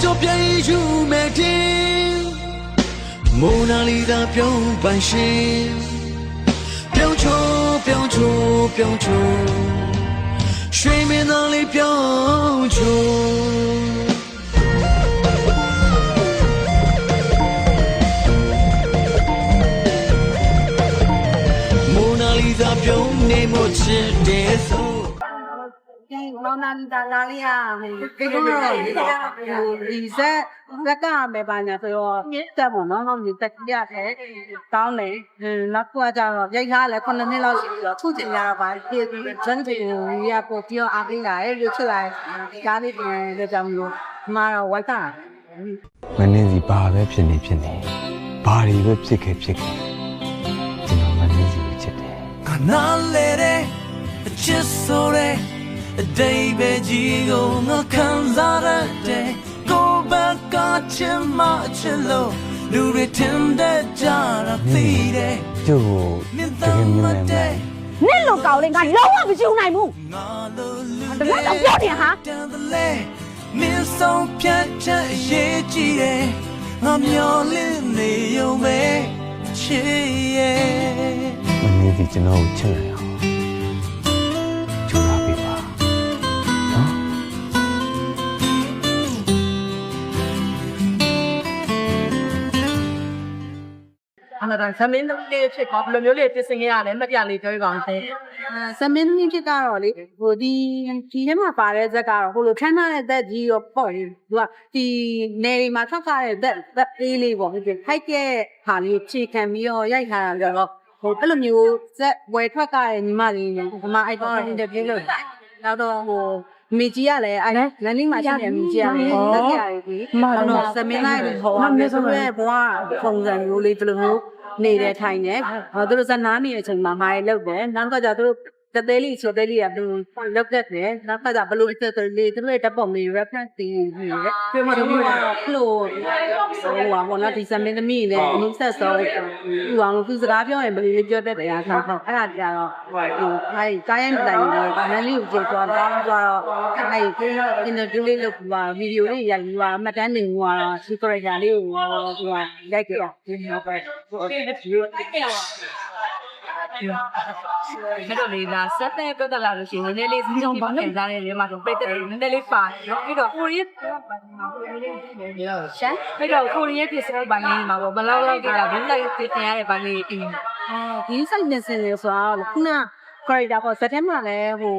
就变一出美景，蒙娜丽莎表半身，表出表出表出，水面那里表出。蒙娜丽莎表你莫吃的手。မောင်နာတာနားလေးရဒီကတော့ဒီဇက်ကမယ်ပါညာဆိုတော့တက်ပေါ့နော်ဟုတ်ဒီတက်ရတယ်တောင်းတယ်နောက်ကကြတော့ရိုက်ထားလဲ9နှစ်လောက်ရှိပြီးတော့ခုချိန်ရတော့ပါဒီဇန်တီရပို့ပြောအားပေးလာရဲ့လို့ဖြစ်လာကားလေးပြန်တဲ့ကြောင့်လို့မှာတော့ဝိုက်တာမင်းစီဘာပဲဖြစ်နေဘာတွေပဲဖြစ်ခဲ့ကျွန်တော်မင်းစီကိုချစ်တယ်ခဏလေးတဲ့အချစ်ဆိုတဲ့အတိတ်ပဲကြီးကိုငါခံစားရတဲ့ကိုယ်ဘက်ကချင်မချစ်လို့လူတွေထင်တဲ့ကြတာသိတယ်ကျို့တကယ်မျိုးနဲ့နင့်လိုကောင်းလေးငါလုံးဝမကြည့်နိုင်ဘူးတကယ်တော့ပြောနေဟာမင်းဆုံးဖြတ်ချက်ရေးကြည့်တယ်ငါမျောလင်းနေရုံပဲချစ်ရဲ့မင်းစီကျွန်တော်ကိုချစ်လိုက်အောင်အဲ့ဒါသမင်းသမီးလေးဖြစ်ကောဘယ်လိုမျိုးလေးပြင်ဆင်ခဲ့ရလဲမပြလေးပြောပြပါဦးသမင်းသမီးဖြစ်ကတော့လေဟိုဒီထဲမှာပါတဲ့ဇက်ကတော့ဟိုလိုခန်းထားတဲ့ဇက်ကြီးရောပေါ့သူကဒီနယ်တွေမှာထွက်ထားတဲ့ဇက်သေးလေးပေါ့ဟုတ်ပြီဟိုက်ကဲဟာလေးခြေခံပြီးတော့ရိုက်ထားတာကြတော့ဟိုအဲ့လိုမျိုးဇက်ဝယ်ထွက်ကြတဲ့ညီမလေးဒီမှာအဲ့တော့အင်တာဗျူးလုပ်နောက်တော့ဟိုမိကြီးကလည်းအဲ့လန်နင်းမှာရှိတယ်မိကြီးကလည်းတက်ကြရပြီနောက်တော့သမင်းလိုက်ဟိုအမေဆိုရဲဘွားပုံစံမျိုးလေးဘယ်လိုမျိုးနေတဲ့ထိုင်နေသူတို့ဇနားနေတဲ့အချိန်မှာမာရီလောက်တယ်နောက်ကကြသူတို့တသေးလေးဆိုသေးလေးကသူလောက်တတ်တယ်နောက်ကကြဘလို့တက်တယ်လေသူတို့တပ်ပုံလေး reference တင်ပြီးရပြမတို့ကတော့ဖလို့ဟိုပါဘောနော်ဒီစမင်းသမီးနဲ့အင်းဆက်စောသူအောင်သူစကားပြောရင်ဘယ်လိုပြောတတ်တယ်အားထားအဲ့ဒါကြတော့ဟိုအဲ့ကားရိုက်မတိုင်ဘူးမန်လေးကိုကြည့်သွားတော့အဲ့အင်တာဗျူးလေးလုပ်ပါဗီဒီယိုလေးရိုက်ပြီးမှတ်တမ်းတင်သွားတော့စီကရက်လေးကိုသူကရိုက်ကြတော့ဒီနောက်ပဲအဲ့တော့လေဒါစက်တဲ့ပြတ်လာလို့ရှိရင်နည်းနည်းလေးစီးအောင်ပါနေစားနေတယ်မှာတော့ပိတ်တယ်နည်းနည်းလေးပါနော်ပြီးတော့ကိုရီးရှမ်းပြီးတော့ကိုရီးပြစ်စတဲ့ဘိုင်းလေးမှာပေါ့ဘယ်လောက်လောက်ကြတာဘယ်လောက်သိတင်ရတဲ့ဘိုင်းလေးဒီဆိုင်နေစင်လို့ဆိုတော့ခုနcharacter ပေါ့ဇက်ထဲမှာလည်းဟို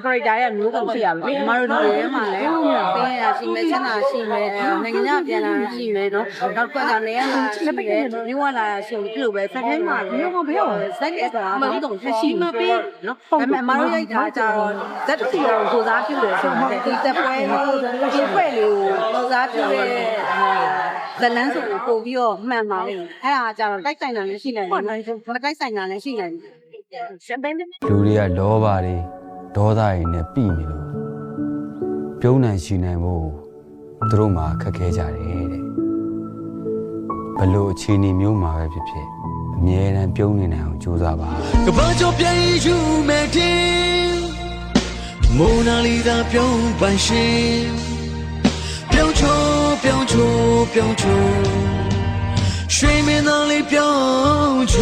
character ရဲ့မျိုးစုံရှိရမယ်။မတို့တို့ထဲမှာလည်းတင်းရရှိမယ်ချမ်းသာရှိမယ်နိုင်ငံခြားပြန်လာရှိမယ်နော်။နောက်ပတ်ကနေရလာရှိမယ်မျိုးဝလာရှိလို့ဒီလိုပဲဇက်ထဲမှာမျိုးကဘယ်လိုဇက်ရဲ့ဆိုတာမျိုးစုံရှိမှပေးနော်။ဒါပေမဲ့မတို့ရိုက်တာကြတော့ဇက်တစ်ခုကိုစားပြုတယ်ဆိုတော့ဒီသက်ပွဲလေးဒီဖွဲ့လေးကိုစားပြုတဲ့ဇလန်းဆိုကိုပို့ပြီးတော့မှန်ပါလိမ့်။အဲ့ဒါကြတော့တိုက်ဆိုင်တာလည်းရှိနိုင်တယ်။မတိုက်ဆိုင်တာလည်းရှိနိုင်တယ်လူတွေကလောဘတွေဒေါသတွေနဲ့ပြည်နေလို့ပြုံးနိုင်ရှိနိုင်ဖို့သူတို့မှာခက်ခဲကြတယ်တဲ့ဘလို့အခြေအနေမျိုးမှာပဲဖြစ်ဖြစ်အမြဲတမ်းပြုံးနေနိုင်အောင်ကြိုးစားပါကဘာကြော变一出美景蒙娜丽莎表半身表出表出表出水面那里表出